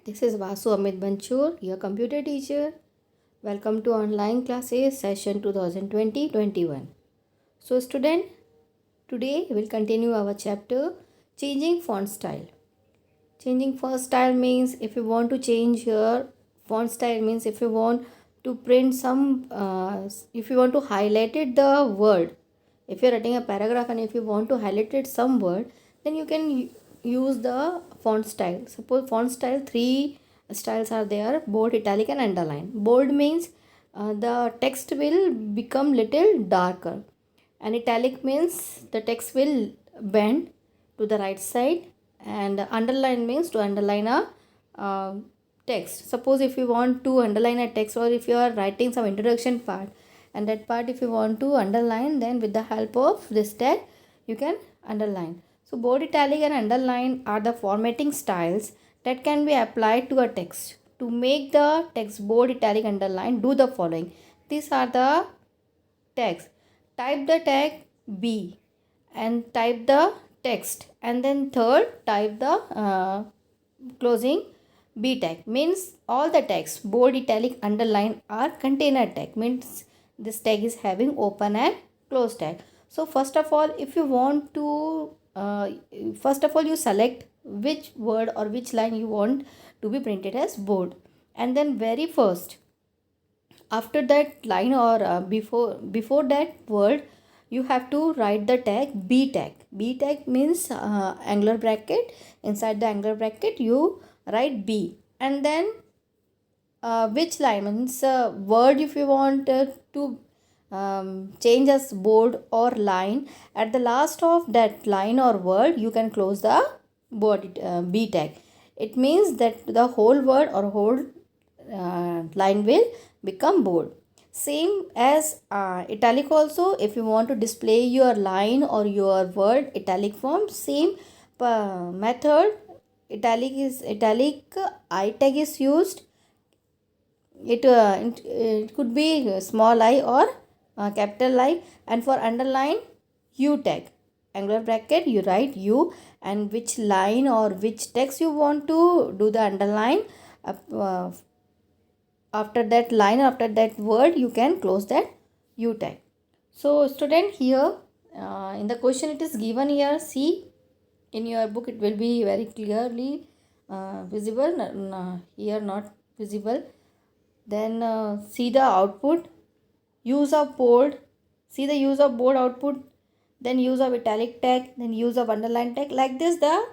This is Vasu Amit Banchur, your computer teacher. Welcome to online classes session 2020-21. So student, today we'll continue our chapter changing font style. Changing font style means if you want to change your font style means if you want to print some if you want to highlight it the word. If you're writing a paragraph and if you want to highlight it some word, then you can use the font style. Suppose font style, three styles are there: bold, italic and underline. Bold means the text will become little darker, and italic means the text will bend to the right side, and underline means to underline a text. Suppose if you want to underline a text, or if you are writing some introduction part, and that part if you want to underline, then with the help of this tag you can underline. So bold, italic and underline are the formatting styles that can be applied to a text. To make the text bold, italic, underline, do the following. These are the tags. Type the tag B and type the text, and then third type the closing B tag. Means all the tags bold, italic, underline are container tag. Means this tag is having open and close tag. So first of all, if you want to first of all you select which word or which line you want to be printed as bold, and then very first after that line or before that word you have to write the tag B tag. B tag means angular bracket. Inside the angular bracket you write B, and then which line means word if you want to change as bold or line, at the last of that line or word you can close the bold B tag. It means that the whole word or whole line will become bold. Same as italic also. If you want to display your line or your word italic form, same method. Italic I tag is used. It could be small I or capital I, and for underline U tag. Angular bracket you write U, and which line or which text you want to do the underline. After that line, after that word you can close that U tag. So student, here in the question it is given here, see in your book it will be very clearly visible, here not visible. Then see the output, use of bold, see the use of bold output, then use of italic tag, then use of underline tag. Like this the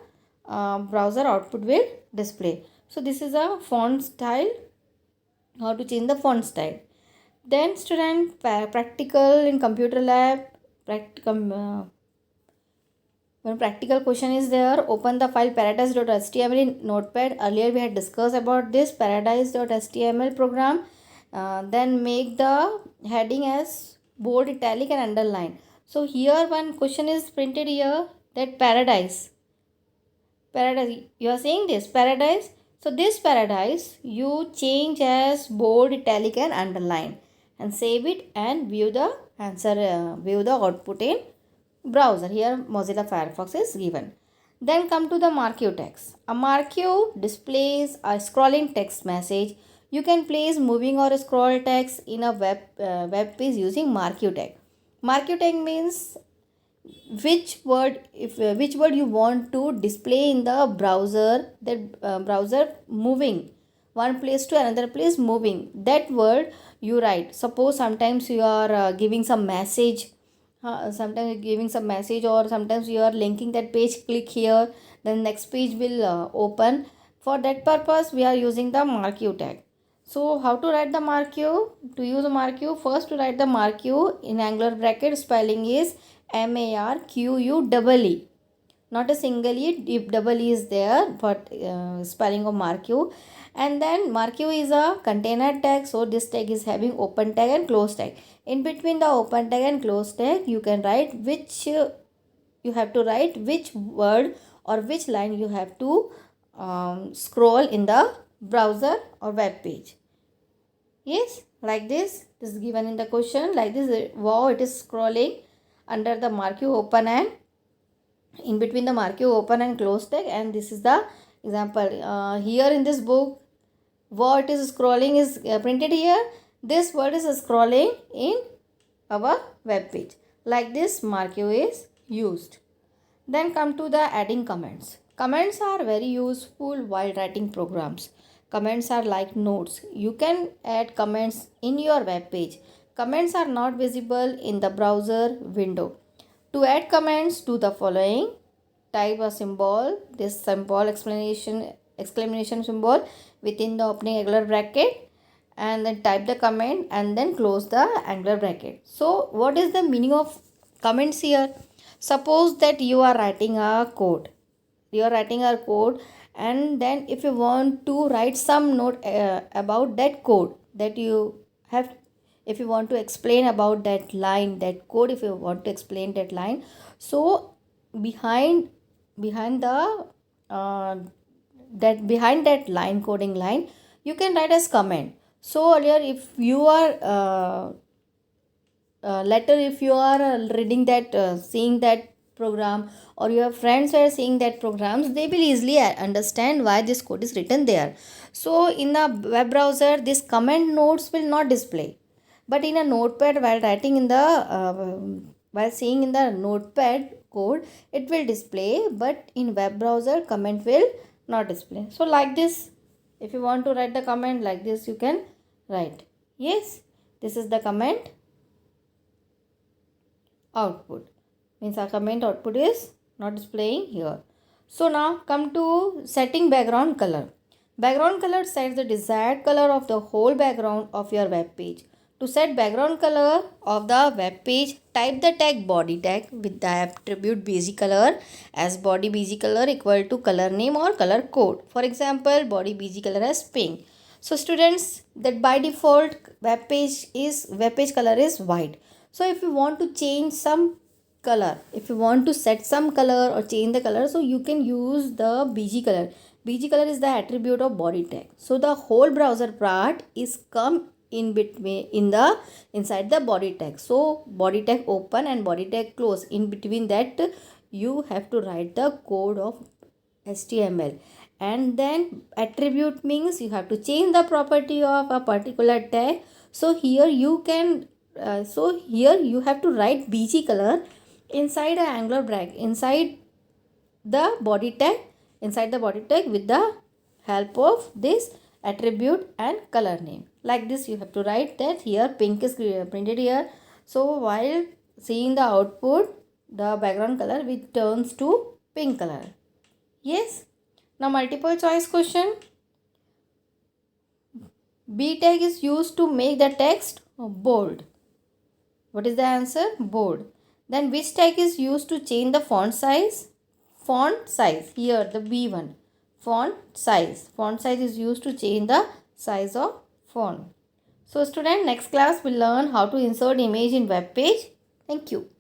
browser output will display. So this is a font style, how to change the font style. Then student, practical in computer lab, one practical question is there. Open the file paradise.html in notepad. Earlier we had discussed about this paradise.html program. Then make the heading as bold, italic and underline. So here one question is printed here, that paradise, you are saying this paradise. So this paradise you change as bold, italic and underline, and save it and view the answer, view the output in browser. Here Mozilla Firefox is given. Then come to the marquee text. A marquee displays a scrolling text message. You can place moving or scroll text in a web page using marquee tag. Marquee tag means which word you want to display in the browser, that browser moving one place to another place, moving that word you write. Suppose sometimes you are giving some message, sometimes giving some message, or sometimes you are linking that page, click here, then next page will open. For that purpose we are using the marquee tag. So how to write the marquee? To use a marquee, first to write the marquee in angular bracket, spelling is MARQUE, not a single E, if double E is there for spelling of marquee. And then marquee is a container tag, so this tag is having open tag and close tag. In between the open tag and close tag you can write which you have to write which word or which line you have to scroll in the browser or web page. Yes, like this is given in the question. Like this, wow, it is scrolling under the marquee open and in between the marquee open and close tag, and this is the Example, here in this book, what is scrolling is printed here. This word is scrolling in our web page. Like this, Marquee is used. Then come to the adding comments. Comments are very useful while writing programs. Comments are like notes. You can add comments in your web page. Comments are not visible in the browser window. To add comments, do the following. Type a symbol, this symbol exclamation symbol within the opening angular bracket, and then type the comment and then close the angular bracket. So what is the meaning of comments here? Suppose that you are writing a code. And then if you want to write some note about that code that you have, if you want to explain about that line, that code, if you want to explain that line, so behind the behind that line, coding line, you can write as comment. So earlier, if you are later, if you are reading that, seeing that program, or your friends are seeing that programs, they will easily understand why this code is written there. So in the web browser, this comment notes will not display, but in a notepad, while writing in the while seeing in the notepad code, it will display, but in web browser, comment will not display. So like this, if you want to write the comment like this, you can write. Yes, this is the comment output. Means our comment output is not displaying here. So now come to setting background color. Background color sets the desired color of the whole background of your web page. To set background color of the web page, type the tag body tag with the attribute bg color as body bg color equal to color name or color code. For example, body bg color as pink. So students, that by default web page color is white. So if you want to change some color, if you want to set some color or change the color, so you can use the bg color. Bg color is the attribute of body tag. So the whole browser part is come in between inside the body tag. So body tag open and body tag close. In between that, you have to write the code of HTML. And then attribute means you have to change the property of a particular tag. So here you can here you have to write bg color inside an angular bracket, inside the body tag with the help of this attribute and color name. Like this, you have to write that here pink is printed here. So while seeing the output, the background color which turns to pink color. Yes. Now multiple choice question. B tag is used to make the text bold. What is the answer? Bold. Then which tag is used to change the font size? Font size. Here the B one. Font size. Font size is used to change the size of font. So student, next class we'll learn how to insert image in web page. Thank you.